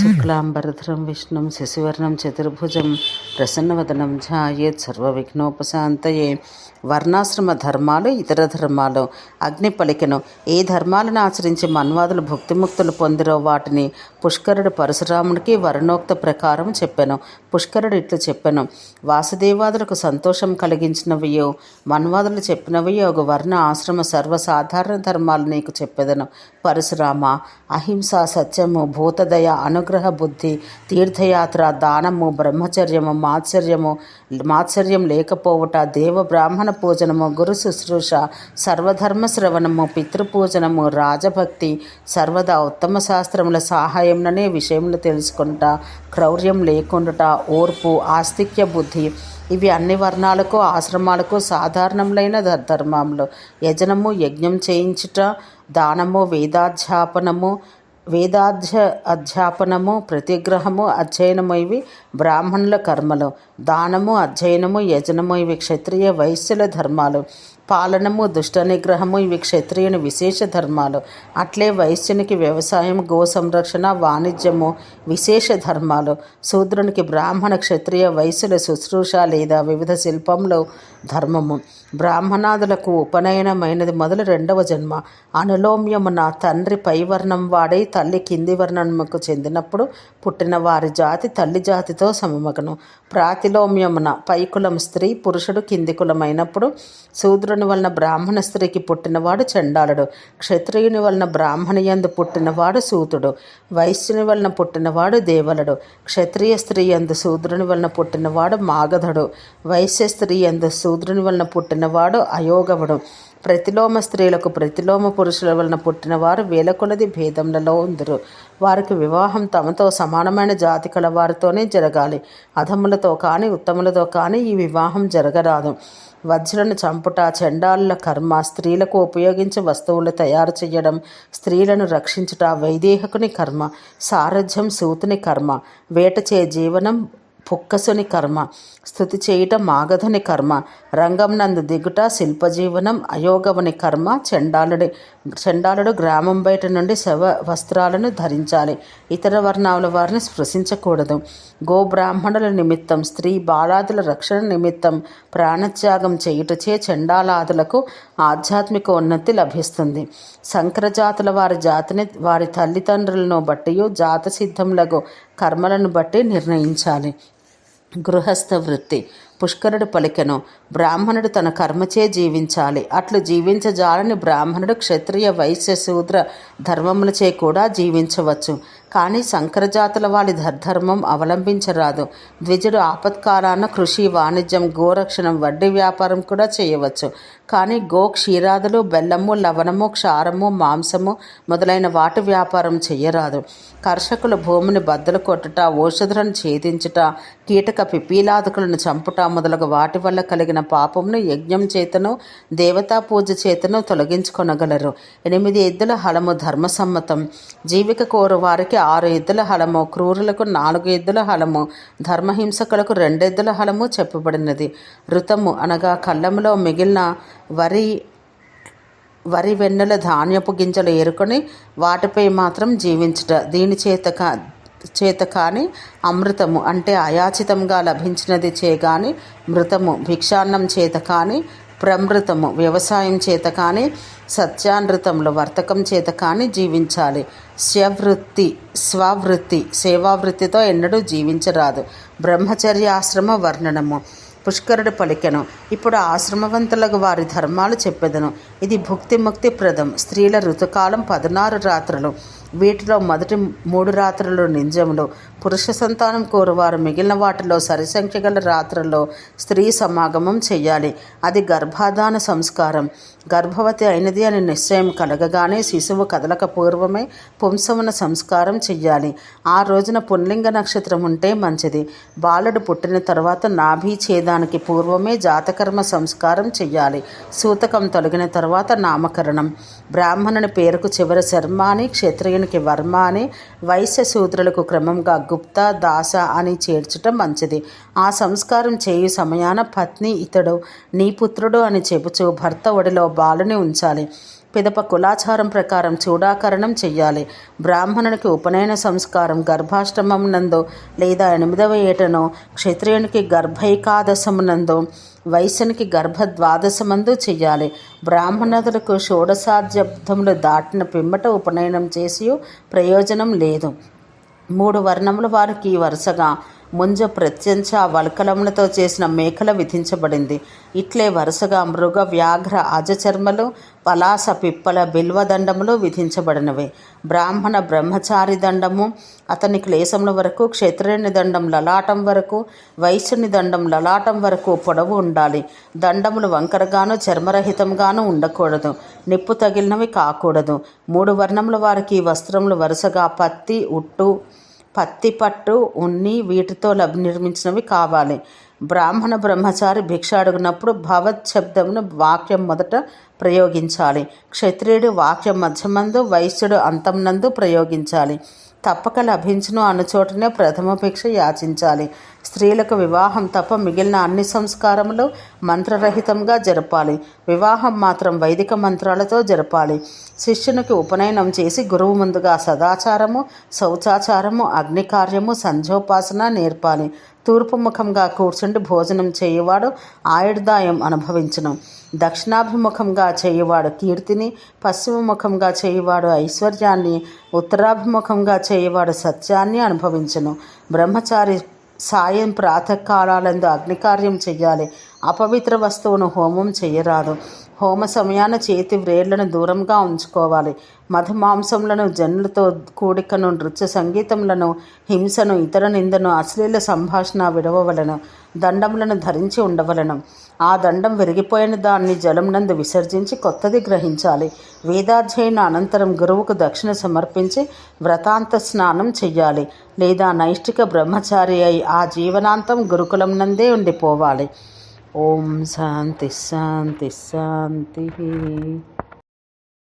శుక్లాంబరధరం విష్ణుం శశివర్ణం చతుర్భుజం ప్రసన్నవదనం ధ్యాయేత్ సర్వవిఘ్నోపశాంతయే. వర్ణాశ్రమ ధర్మాలు ఇతర ధర్మాలు. అగ్ని పలికెను, ఏ ధర్మాలను ఆచరించి మన్వాదులు భుక్తిముక్తులు పొందిరో వాటిని పుష్కరుడు పరశురాముడికి వర్ణోక్త ప్రకారం చెప్పెను. పుష్కరుడు ఇట్లు చెప్పెను, వాసుదేవాదులకు సంతోషం కలిగించినవియో మన్వాదులు చెప్పినవియో ఒక వర్ణ ఆశ్రమ సర్వసాధారణ ధర్మాలు నీకు చెప్పెదను. పరశురామ, అహింస, సత్యము, భూతదయ, అనుగ్రహ బుద్ధి, తీర్థయాత్ర, దానము, బ్రహ్మచర్యము, మాత్సర్యం లేకపోవుట, దేవ బ్రాహ్మణ పూజనము, గురు శుశ్రూష, సర్వధర్మ శ్రవణము, పితృపూజనము, రాజభక్తి, సర్వదా ఉత్తమ శాస్త్రముల సహాయంలోనే విషయములు తెలుసుకుంట, క్రౌర్యం లేకుండుట, ఓర్పు, ఆస్తిక్య బుద్ధి, ఇవి అన్ని వర్ణాలకు ఆశ్రమాలకు సాధారణములైన ధర్మములు. యజనము, యజ్ఞం చేయించుట, దానము, అధ్యాపనము, ప్రతిగ్రహము, అధ్యయనము ఇవి బ్రాహ్మణుల కర్మలు. దానము, అధ్యయనము, యజనము ఇవి క్షత్రియ వైశ్యుల ధర్మాలు. పాలనము, దుష్ట నిగ్రహము ఇవి క్షత్రియుని విశేష ధర్మాలు. అట్లే వైశ్యునికి వ్యవసాయం, గో సంరక్షణ, వాణిజ్యము విశేష ధర్మాలు. శూద్రునికి బ్రాహ్మణ, క్షత్రియ, వైశ్యుల శుశ్రూష లేదా వివిధ శిల్పంలో ధర్మము. బ్రాహ్మణాదులకు ఉపనయనమైనది మొదలు 2వ జన్మ. అనులోమ్యమున తండ్రి పై వర్ణం వాడై తల్లి కింది వర్ణముకు చెందినప్పుడు పుట్టిన వారి జాతి తల్లి జాతితో సమమగను. ప్రాతిలోమ్యమున పై కులం స్త్రీ, పురుషుడు కింది కులమైనప్పుడు శూద్రుని వలన బ్రాహ్మణ స్త్రీకి పుట్టినవాడు చండాలుడు, క్షత్రియుని వలన బ్రాహ్మణియందు పుట్టినవాడు సూతుడు, వైశ్యుని వలన పుట్టినవాడు దేవలుడు, క్షత్రియ స్త్రీ యందు శూద్రుని వలన పుట్టినవాడు మాగధుడు, వైశ్య స్త్రీ యందు శూద్రుని వలన పుట్టినవాడు అయోగవుడు. ప్రతిలోమ స్త్రీలకు ప్రతిలోమ పురుషుల వలన పుట్టినవారు వేల కొలది భేదములలో ఉందరు. వారికి వివాహం తమతో సమానమైన జాతి కల వారితోనే జరగాలి. అధములతో కానీ ఉత్తములతో కానీ ఈ వివాహం జరగరాదు. వజ్రులను చంపుట చండాలుల కర్మ. స్త్రీలకు ఉపయోగించే వస్తువులు తయారు చేయడం, స్త్రీలను రక్షించుట వైదేహకుని కర్మ. సారథ్యం సూతుని కర్మ. వేటచే జీవనం పుక్కసుని కర్మ. స్తుతి చేయుట మాగధుని కర్మ. రంగం నందు దిగుట శిల్పజీవనం అయోగవుని కర్మ. చండాలుడు గ్రామం బయట నుండి శవ వస్త్రాలను ధరించాలి. ఇతర వర్ణాల వారిని స్పృశించకూడదు. గోబ్రాహ్మణుల నిమిత్తం, స్త్రీ బాలాదుల రక్షణ నిమిత్తం ప్రాణత్యాగం చేయుటచే చండాలాదులకు ఆధ్యాత్మిక ఉన్నతి లభిస్తుంది. సంకరజాతుల వారి జాతిని వారి తల్లిదండ్రులను బట్టి జాత సిద్ధములకు కర్మలను బట్టి నిర్ణయించాలి. గృహస్థ వృత్తి. పుష్కరుడు పలికెను, బ్రాహ్మణుడు తన కర్మచే జీవించాలి. అట్లు జీవించజాలని బ్రాహ్మణుడు క్షత్రియ వైశ్య శూద్ర ధర్మములచే కూడా జీవించవచ్చు. కానీ సంకరజాతుల వారి ధర్మం అవలంబించరాదు. ద్విజుడు ఆపత్కాలాన కృషి, వాణిజ్యం, గోరక్షణం, వడ్డీ వ్యాపారం కూడా చేయవచ్చు. కానీ గో క్షీరాదులు, బెల్లము, లవణము, క్షారము, మాంసము మొదలైన వాటి వ్యాపారం చేయరాదు. కర్షకులు భూమిని బద్దలు కొట్టుట, ఔషధులను ఛేదించుట, కీటక పిపీలాదుకులను చంపుట మొదలగు వాటి వల్ల కలిగిన పాపమును యజ్ఞం చేతను దేవతా పూజ చేతను తొలగించుకొనగలరు. 8 ఎద్దుల హలము ధర్మసమ్మతం. జీవిక కోరు వారికి 6 ఎద్దుల హలము, క్రూరులకు 4 ఎద్దుల హలము, ధర్మహింసకులకు 2 ఎద్దుల హలము చెప్పబడినది. ఋతము అనగా కళ్ళములో మిగిలిన వరి వెన్నుల ధాన్యపు గింజలు ఏరుకొని వాటిపై మాత్రం జీవించుట. దీని చేత కానీ అమృతము అంటే అయాచితంగా లభించినది చే కానీ మృతము భిక్షాన్నం చేత కానీ, ప్రమృతము వ్యవసాయం చేత కానీ, సత్యానృతములు వర్తకం చేత కానీ జీవించాలి. స్వవృత్తి సేవావృత్తితో ఎన్నడూ జీవించరాదు. బ్రహ్మచర్యాశ్రమ వర్ణనము. పుష్కరుడు పలికెను, ఇప్పుడు ఆశ్రమవంతులకు వారి ధర్మాలు చెప్పెదను. ఇది భుక్తి ముక్తి ప్రదం. స్త్రీల ఋతుకాలం 16 రాత్రులు. వీటిలో మొదటి 3 రాత్రులు నింజములు. పురుష సంతానం కోరువారు మిగిలిన వాటిలో సరిసంఖ్య గల రాత్రుల్లో స్త్రీ సమాగమం చెయ్యాలి. అది గర్భాధాన సంస్కారం. గర్భవతి అయినది అని నిశ్చయం కలగగానే శిశువు కదలక పూర్వమే పుంసవన సంస్కారం చెయ్యాలి. ఆ రోజున పుంలింగ నక్షత్రం ఉంటే మంచిది. బాలుడు పుట్టిన తర్వాత నాభి ఛేదానికి పూర్వమే జాతకర్మ సంస్కారం చెయ్యాలి. సూతకం తొలగిన తర్వాత నామకరణం. బ్రాహ్మణుని పేరుకు చివరి శర్మ అని, క్షత్రియునికి వర్మ అని, వైశ్య శూద్రులకు క్రమంగా గుప్త, దాస అని చేర్చటం మంచిది. ఆ సంస్కారం చేయు సమయాన పత్ని ఇతడు నీ పుత్రుడు అని చెబుచు భర్త ఒడిలో బాలుని ఉంచాలి. పిదప కులాచారం ప్రకారం చూడాకరణం చెయ్యాలి. బ్రాహ్మణునికి ఉపనయన సంస్కారం గర్భాష్టమం నందు లేదా 8వ ఏటనో, క్షత్రియునికి గర్భైకాదశమునందు, వైశ్యునికి గర్భద్వాదశమందు చెయ్యాలి. బ్రాహ్మణులకు షోడశాబ్దములు దాటిన పిమ్మట ఉపనయనం చేసి ప్రయోజనం లేదు. 3 వర్ణముల వారికి వరుసగా ముంజ ప్రత్యంచ వల్కలములతో చేసిన మేకల విధించబడింది. ఇట్లే వరుసగా మృగ వ్యాఘ్ర అజచర్మలు పలాస పిప్పల బిల్వదండములు విధించబడినవి. బ్రాహ్మణ బ్రహ్మచారి దండము అతని క్లేశముల వరకు, క్షత్రియుని దండం లలాటం వరకు, వైశ్యుని దండం లలాటం వరకు పొడవు ఉండాలి. దండములు వంకరగాను చర్మరహితంగాను ఉండకూడదు. నిప్పు తగిలినవి కాకూడదు. 3 వర్ణముల వారికి వస్త్రములు వరుసగా పత్తి, ఉట్టు, పత్తి పట్టు, ఉన్ని వీటితో నిర్మించినవి కావాలి. బ్రాహ్మణ బ్రహ్మచారి భిక్ష అడుగునప్పుడు భవత్ శబ్దమును వాక్యం మొదట ప్రయోగించాలి. క్షత్రియుడు వాక్యం మధ్యమందు, వైశ్యుడు అంతమునందు ప్రయోగించాలి. తప్పక లభించును అనుచోటనే ప్రథమ భిక్ష యాచించాలి. స్త్రీలకు వివాహం తప్ప మిగిలిన అన్ని సంస్కారములు మంత్రరహితంగా జరపాలి. వివాహం మాత్రం వైదిక మంత్రాలతో జరపాలి. శిష్యునికి ఉపనయనం చేసి గురువు ముందుగా సదాచారము, శౌచాచారము, అగ్నికార్యము, సంధ్యోపాసన నేర్పాలి. తూర్పు ముఖంగా కూర్చుండి భోజనం చేయువాడు ఆయుర్దాయం అనుభవించును. దక్షిణాభిముఖంగా చేయువాడు కీర్తిని, పశ్చిమ ముఖంగా చేయువాడు ఐశ్వర్యాన్ని, ఉత్తరాభిముఖంగా చేయువాడు సత్యాన్ని అనుభవించును. బ్రహ్మచారి సాయం ప్రాతకాలాలందు అగ్నికార్యం చెయ్యాలి. అపవిత్ర వస్తువును హోమం చెయ్యరాదు. హోమ సమయాన చేతి వ్రేళ్లను దూరంగా ఉంచుకోవాలి. మధుమాంసములను, జనులతో కూడికను, నృత్య సంగీతములను, హింసను, ఇతర నిందను, అశ్లీల సంభాషణ విడవవలను. దండములను ధరించి ఉండవలను. ఆ దండం విరిగిపోయిన దాన్ని జలం నందు విసర్జించి కొత్తది గ్రహించాలి. వేదాధ్యయన అనంతరం గురువుకు దక్షిణ సమర్పించి వ్రతాంత స్నానం చెయ్యాలి. లేదా నైష్టిక బ్రహ్మచారి అయి ఆ జీవనాంతం గురుకులం నందే ఉండిపోవాలి. ఓం శాంతి శాంతి శాంతి.